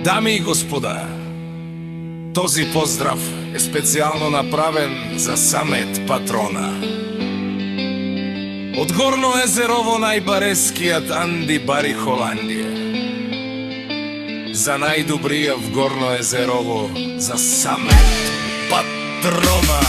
Дами и господа, този поздрав е специјално направен за Самет Патрона. Од Горно езерово најбарескиот Анди Бари Холандија. За најдобриот в Горно езерово, за Самет Патрона.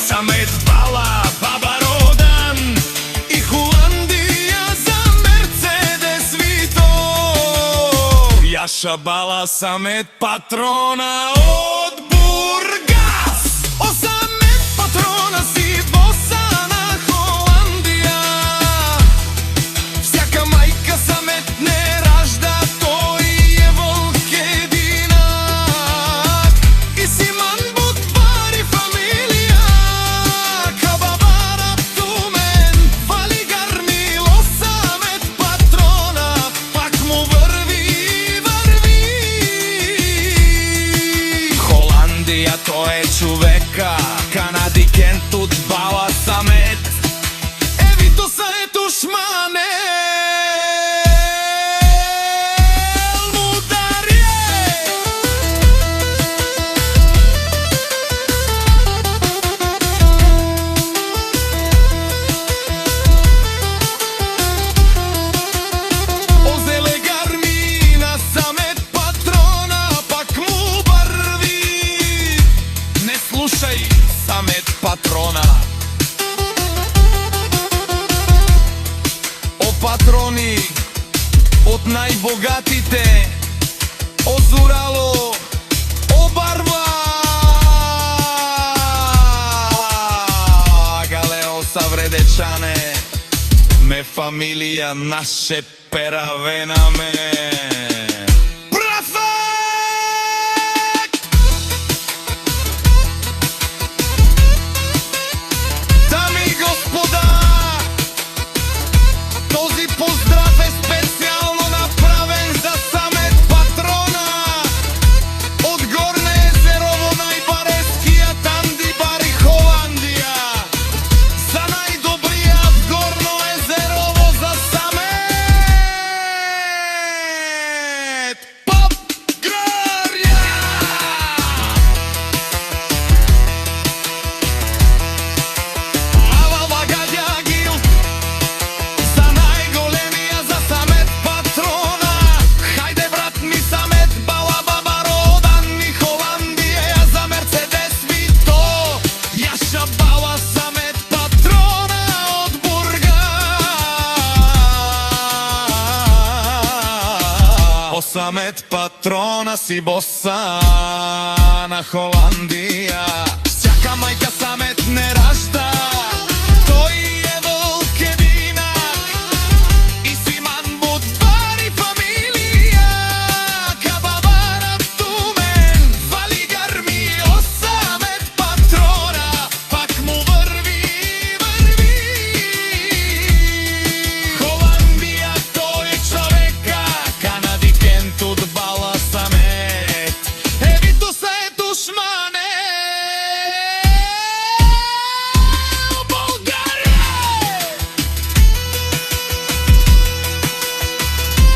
Самет Бала, Баба Родан и Холандија за Мерцедес Вито. Јаша Бала, Самет Патрона од Бургас. О, Самет Патрона си боса на Холандија. Всяка мајка Самет не ражда, тој е волк единак. И си манбут пари фамилија. Тој е човека, канадикентот Бала Самет. Евито са ето шмане. Слушај, Самет Патрона. О, патрони од најбогатите, о Зурало, о Барба, Галео Савредечане, ме фамилија наше перавенаме. Поздрав е специјално направен за Самет Патрона. Од Горно езерово најбарескиот Анди Бари Холандија. За најдобриот Горно езерово, за Самет Патрона. Ава багаѓа гил за најголемија, за Самет Патрона. Хајде брат ми Самет Бала, Баба Родан и Холандија за Мерцедес Вито. Јаша Бала, Самет Патрона од Бургас. О, Самет Патрона си боса на Холандија. Всяка мајка Самет не ражда,